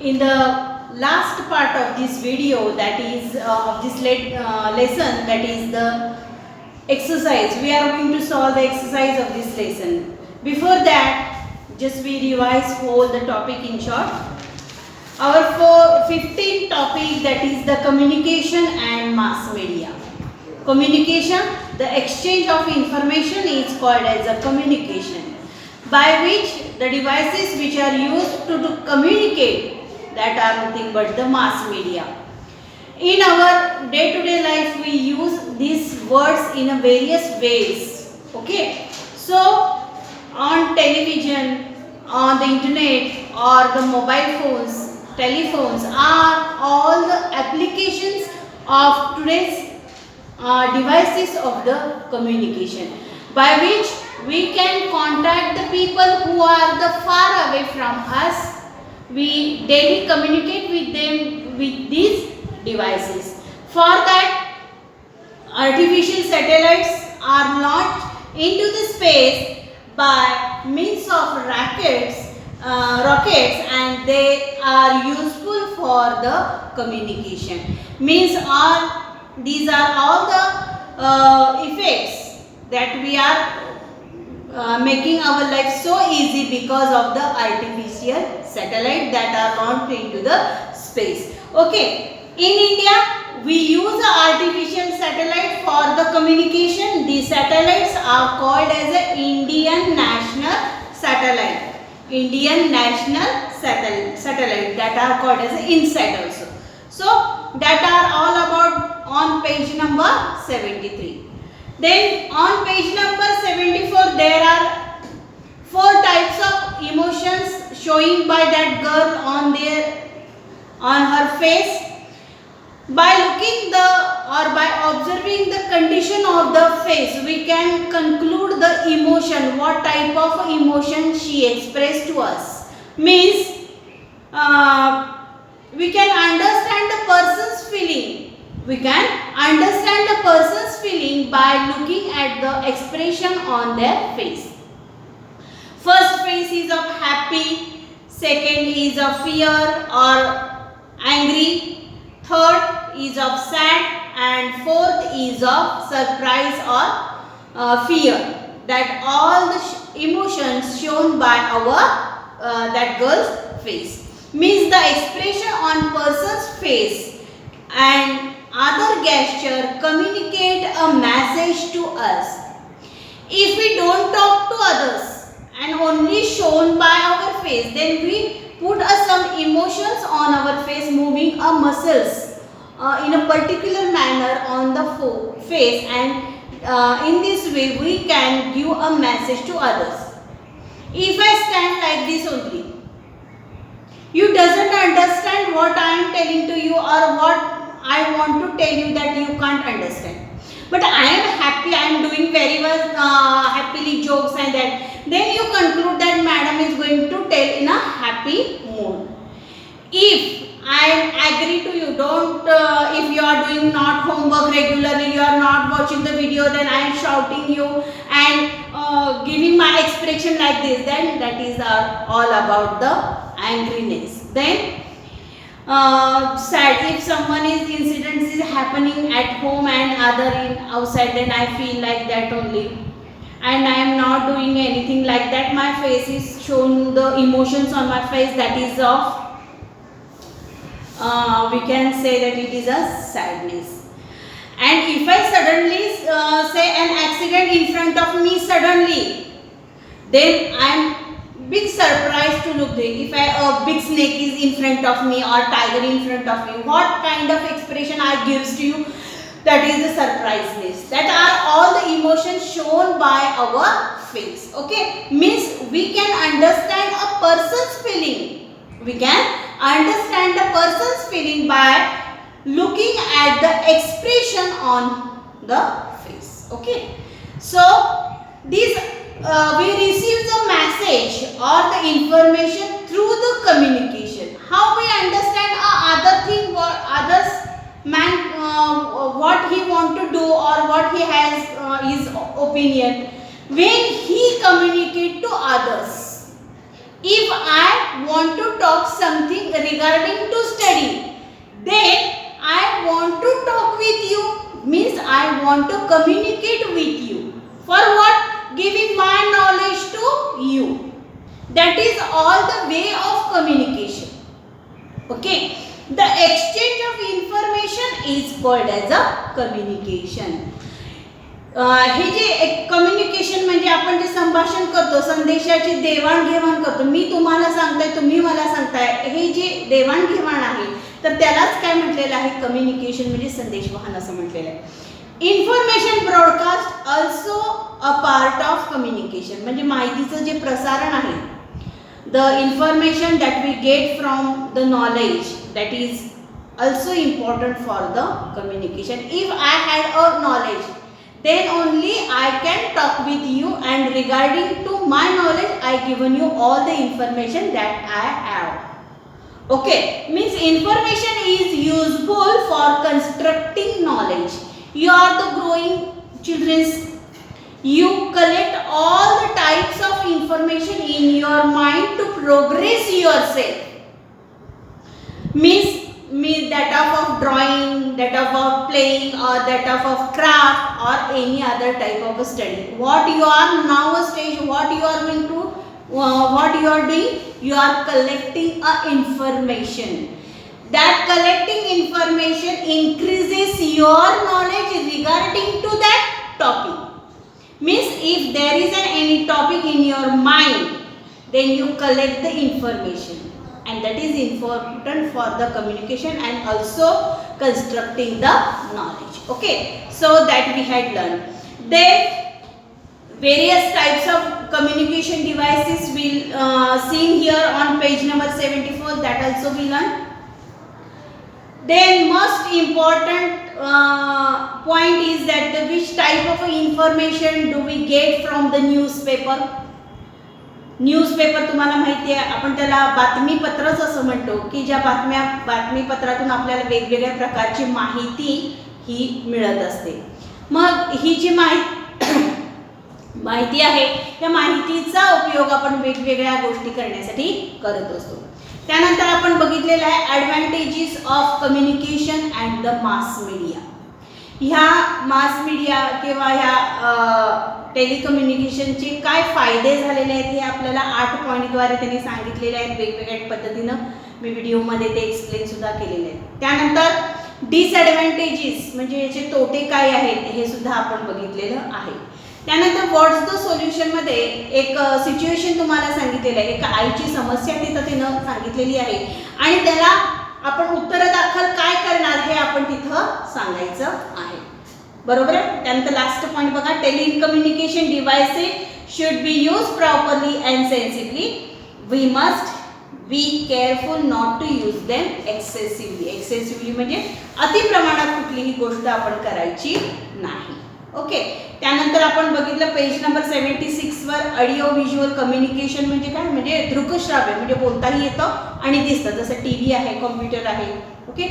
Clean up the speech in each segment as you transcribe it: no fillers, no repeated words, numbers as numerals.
In the last part of this video, that is of this lesson, that is the exercise. We are going to solve the exercise of this lesson. Before that, just we revise whole the topic in short. Our 15th topic, that is the communication and mass media. Communication, the exchange of information, is called as a communication, by which the devices which are used to communicate, that are nothing but the mass media. In our day-to-day life, we use these words in a various ways. Okay, so on television, on the internet, or the mobile phones, telephones are all the applications of today's devices of the communication, by which we can contact the people who are the far away from us. We daily communicate with them with these devices. For that, artificial satellites are launched into the space by means of rockets, and they are useful for the communication. Means these are all the effects that we are making our life so easy because of the artificial satellite that are launched into the space. Okay, in India we use the artificial satellite for the communication. These satellites are called as the Indian National Satellite. Indian National Satellite, that are called as INSAT also. So that are all about on page number 73. Then on page number 74, there are 4 types of emotions showing by that girl on her face. By looking by observing the condition of the face, we can conclude the emotion, what type of emotion she expressed to us. Means we can understand the person's feeling. We can understand the person's feeling by looking at the expression on their face. First face is of happy, second is of fear or angry, third is of sad, and fourth is of surprise or fear. That all the emotions shown by that girl's face. Means the expression on person's face and other gesture communicate a message to us. If we don't talk to others and only shown by our face, then we put some emotions on our face, moving muscles in a particular manner on the face, and in this way we can give a message to others. If I stand like this only, you doesn't understand what I am telling to you, or what I want to tell you, that you can't understand. But I am happy, I am doing very well, happily jokes and that. Then you conclude that madam is going to tell in a happy mood. If I agree to you, don't, if you are doing not homework regularly, you are not watching the video, then I am shouting you and giving my expression like this, then that is all about the angriness. Then sad, if someone incident is happening at home and other in outside, then I feel like that only, and I am not doing anything like that. My face is shown, the emotions on my face, that is of we can say that it is a sadness. And if I suddenly say an accident in front of me suddenly, then I am big surprised to look there. If a big snake is in front of me or tiger in front of me, what kind of expression I gives to you? That is the surpriseness. That are all the emotions shown by our face. Okay, means we can understand a person's feeling. We can understand the person's feeling by looking at the expression on the face. Okay, so these we receive the message or the information through the communication. How we understand other thing, what others man what he want to do, or what he has his opinion, when he communicate to others. If I want to talk something regarding to study, then I want to talk with you, means I want to communicate with you. For what? Giving my knowledge to you. That is all the way of communication. Okay. The exchange of information is called as a communication. हे जे एक communication म्हणजे आपण जे संभाषण करतो, संदेशाची देवाणघेवाण करतो, मी तुम्हाला सांगताय, तुम्ही मला सांगताय, हे जे देवाणघेवाण आहे तर त्यालाच काय म्हटलेलं आहे, कम्युनिकेशन म्हणजे संदेशवहन असं म्हटलेलं आहे. Information broadcast also a part of communication, म्हणजे माहितीचं जे प्रसारण आहे, the information that we get from the knowledge that is also important for the communication. If I had a knowledge, then only I can talk with you, and regarding to my knowledge I given you all the information that I have. Okay, means information is useful for constructing knowledge. You are the growing children, you collect all the types of information in your mind to progress yourself, means that of drawing, that of playing, or that of craft, or any other type of study. What you are now a stage, what you are going to, what you are doing, you are collecting a information. That collecting information increases your knowledge regarding to that topic. Means if there is any topic in your mind, then you collect the information, and that is important for the communication and also constructing the knowledge. Okay, so that we had learned. Then various types of communication devices we'll seen here on page number 74, that also we learned. Then most important point is that which type of information do we get from the newspaper. Newspaper तुम्हाला माहिती आहे, आपण त्याला बातमीपत्रच असं म्हणतो, की ज्या बातमीपत्रातून आपल्याला वेगवेगळ्या प्रकारची माहिती ही मिळत असते. मग ही जी माहिती आहे, त्या माहितीचा उपयोग आपण वेगवेगळ्या गोष्टी करण्यासाठी करत असतो. त्यानंतर आपण बघितलेलं आहे advantages of communication and the mass media. ह्या मास मीडिया किंवा ह्या टेलिकम्युनिकेशनचे काय फायदे झालेले आहेत हे आपल्याला 8 पॉईंटद्वारे त्यांनी सांगितलेले आहेत. वेगवेगळ्या पद्धतीनं मी व्हिडिओमध्ये ते एक्सप्लेन सुद्धा केलेले आहेत. त्यानंतर डिसॲडव्हान्टेजेस म्हणजे याचे तोटे काय आहेत हे सुद्धा आपण बघितलेलं आहे. त्यानंतर व्हॉट्स द सोल्युशनमध्ये एक सिच्युएशन तुम्हाला सांगितलेलं आहे, एका आईची समस्या तिथं तिनं सांगितलेली आहे आणि त्याला आपण उत्तरदाखल काय करणार हे आपण तिथं सांगायचं आहे. बरोबर आहे. त्यानंतर लास्ट पॉईंट बघा, telecommunication devices should be use properly and sensibly. We must be careful not to use them excessively. Excessively म्हणजे अति प्रमाणात कुठलीही गोष्ट आपण करायची नाही. ओके. त्यानंतर आपण बघितलं पेज नंबर 76 वर ऑडिओ व्हिज्युअल कम्युनिकेशन म्हणजे काय, म्हणजे दृकश्राव्य म्हणजे बोलताही येतं आणि दिसतं, जसं टीव्ही आहे, कॉम्प्युटर आहे. Okay.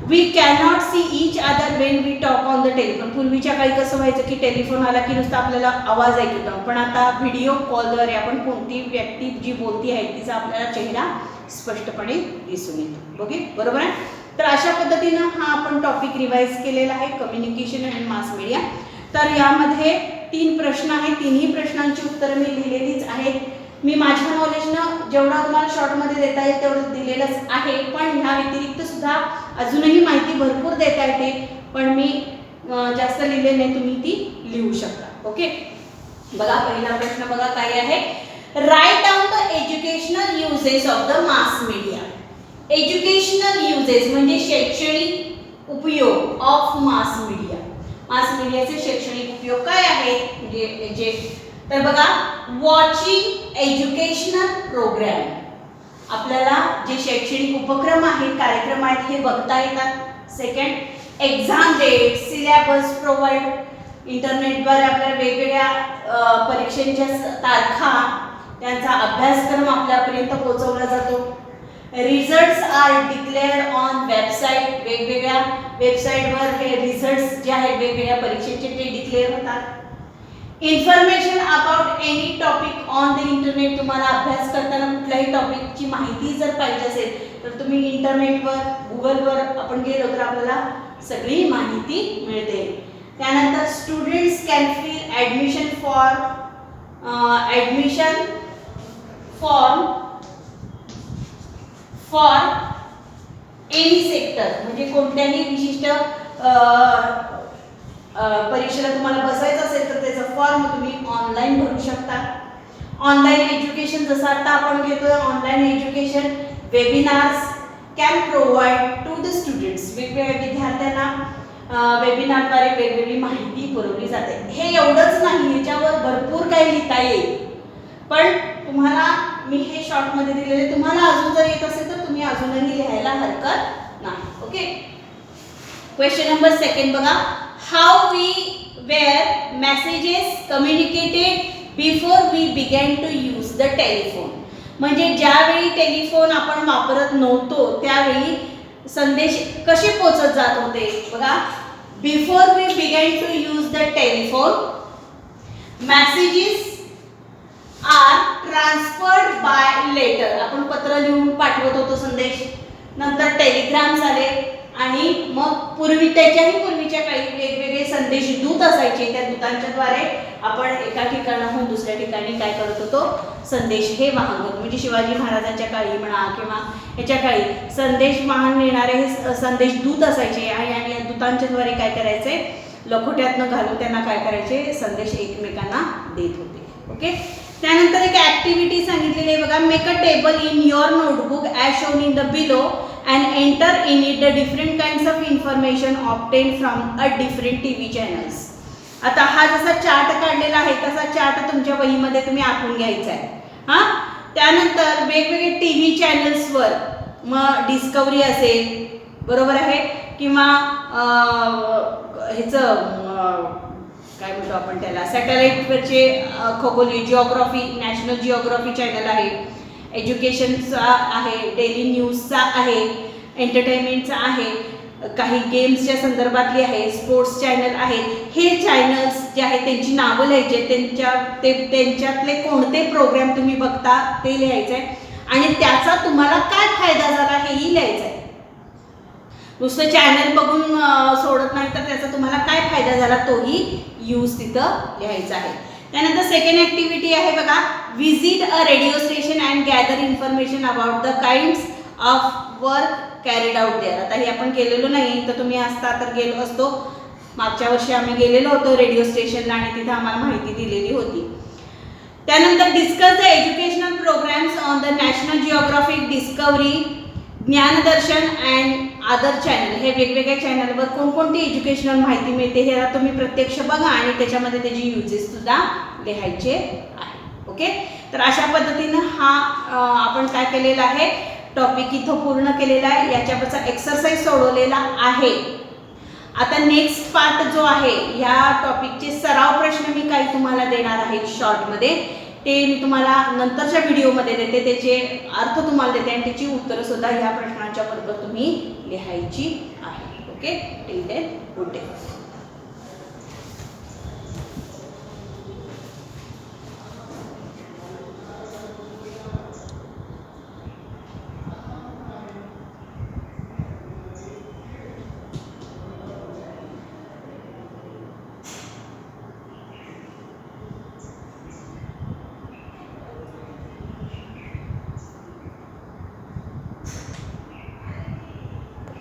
We cannot see each other when we talk on the telephone. पूर्वीच्या काळी कसं व्हायचं की टेलिफोन आला की नुसतं आपल्याला आवाज ऐकत होता, पण आता व्हिडिओ कॉलद्वारे आपण कोणती व्यक्ती जी बोलती आहे तिचा आपल्याला चेहरा स्पष्टपणे दिसून येतो. ओके, बरोबर आहे. तर अशा पद्धतीनं हा आपण टॉपिक रिवाइज केलेला आहे, कम्युनिकेशन अँड मास मीडिया. तर यामध्ये 3 प्रश्न आहेत, तिन्ही प्रश्नांची उत्तरं मी लिहिलेलीच आहेत. मी माझ्या नॉलेजनं जेवढं तुम्हाला शॉर्टमध्ये देता येईल तेवढं दिलेलंच आहे, पण ह्या व्यतिरिक्त सुद्धा अजूनही माहिती भरपूर देता येते, पण मी जास्त लिहिले नाही, तुम्ही ती लिहू शकता. ओके. बघा पहिला प्रश्न बघा काय आहे, write down the educational uses of the mass media. Educational uses म्हणजे शैक्षणिक उपयोग ऑफ मास मीडिया. मास मीडियाचे शैक्षणिक उपयोग काय आहेत म्हणजे जे, तर बघा, वॉचिंग एज्युकेशनल प्रोग्राम. आपल्याला जे शैक्षणिक उपक्रम आहेत, कार्यक्रम आहेत हे बघता येतात. Second, exam date, syllabus provide. इंटरनेटद्वारे आपल्याला वेगवेगळ्या परीक्षांच्या तारखा, त्यांचा अभ्यासक्रम आपल्यापर्यंत पोहोचवला जातो. Results are declared on website. वेगवेगळ्या वेबसाईटवर हे रिझल्ट्स जे आहेत वेगवेगळ्या परीक्षेचे ते डिक्लेअर होतात. Information about any topic on the internet. तुम्हाला अभ्यास करताना कुठल्याही टॉपिकची माहिती जर पाहिजे असेल तर तुम्ही इंटरनेटवर गुगलवर आपण गेलो तर आपल्याला सगळी माहिती मिळते. त्यानंतर students can feel admission for any sector. म्हणजे कोणत्याही विशिष्ट परीक्षेला तुम्हाला बसायचं असेल तर त्याचा फॉर्म तुम्ही ऑनलाईन भरू शकता. ऑनलाईन एज्युकेशन जसं आता आपण घेतोय online education webinars can provide to the students. वेगवेगळ्या विद्यार्थ्यांना वेबिनारद्वारे वेगवेगळी माहिती पुरवली जाते. हे एवढंच नाही, याच्यावर भरपूर काही लिहिता येईल, पण तुम्हाला मी हे शॉर्टमध्ये दिलेले. तुम्हाला अजून जर येत असेल तर तुम्ही अजूनही लिहायला हरकत नाही. ओके. क्वेश्चन नंबर 2 बघा. How we were messages communicated before we began to use the telephone. म्हणजे ज्यावेळी टेलिफोन आपण वापरत नव्हतो त्यावेळी संदेश कसे पोहोचत जात होते बघा. Before we began to use the telephone messages are transferred by letter. आपण पत्र लिहून पाठवत होतो संदेश. नंतर टेलिग्राम्स आले आणि मग पूर्वीच्या काही वेगवेगळे संदेश दूत असायचे. त्या दूतांच्याद्वारे आपण एका ठिकाणाहून दुसऱ्या ठिकाणी काय करत होतो संदेश हे वाहन होतो. म्हणजे शिवाजी महाराजांच्या काळी म्हणा किंवा याच्या काळी संदेश वाहन नेणारे हे संदेश दूत असायचे आणि या दूतांच्याद्वारे काय करायचे लखोट्यातनं घालून त्यांना काय करायचे संदेश एकमेकांना देत होते. ओके. त्यानंतर एक ॲक्टिव्हिटी सांगितलेली आहे बघा. Make a table in your notebook as shown in the below and enter in it the different kinds of information obtained from a different TV channels. आता हा जसा चार्ट काढलेला आहे तसा चार्ट तुमच्या वहीमध्ये तुम्ही आखून घ्यायचा आहे. हां. त्यानंतर वेगवेगळे TV चॅनल्सवर मग डिस्कवरी असेल बरोबर आहे किंवा ह्याचं काय म्हणतो आपण त्याला सॅटेलाईटवरचे खगोलीय जिओग्राफी नॅशनल जिओग्राफी चॅनल आहे. एज्युकेशनचा आहे, डेली न्यूजचा आहे, एंटरटेनमेंटचा आहे, काही गेम्सच्या संदर्भातली आहे, स्पोर्ट्स चॅनल आहेत. हे चॅनल्स जे आहेत त्यांची नावं लिहायची. त्यांच्यातले कोणते प्रोग्राम तुम्ही बघता ते लिहायचं आहे आणि त्याचा तुम्हाला काय फायदा झाला हेही लिहायचं आहे. नुसतं चॅनल बघून सोडत नाही तर त्याचा तुम्हाला काय फायदा झाला तोही यूज तिथं लिहायचा आहे. त्यानंतर सेकंड ॲक्टिव्हिटी आहे बघा. Visit a radio station and gather information about the kinds of work carried out there. आता हे आपण केलेलो नाही तर तुम्ही असता तर गेलो असतो. मागच्या वर्षी आम्ही गेलेलो होतो रेडिओ स्टेशनला आणि तिथं आम्हाला माहिती दिलेली होती. त्यानंतर discuss the educational programmes on the National Geographic Discovery Gyandarshan and other channel. हे वेगवेगळ्या चॅनलवर कोणकोणती एज्युकेशनल माहिती मिळते हे तुम्ही प्रत्यक्ष बघा आणि त्याच्यामध्ये त्याची युजेस सुद्धा लिहायचे आहे. ओके. तर अशा पद्धतीनं हा आपण काय केलेला आहे टॉपिक इथं पूर्ण केलेला आहे. याच्यावरचा एक्सरसाइज सोडवलेला आहे. आता नेक्स्ट पार्ट जो आहे ह्या टॉपिकचे सराव प्रश्न मी काही तुम्हाला देणार आहे शॉर्टमध्ये. ते मी तुम्हाला नंतरच्या व्हिडिओमध्ये देते. त्याचे अर्थ तुम्हाला देते आणि त्याची उत्तरं सुद्धा ह्या प्रश्नांच्या बरोबर तुम्ही लिहायची आहे. Okay. Till then good day.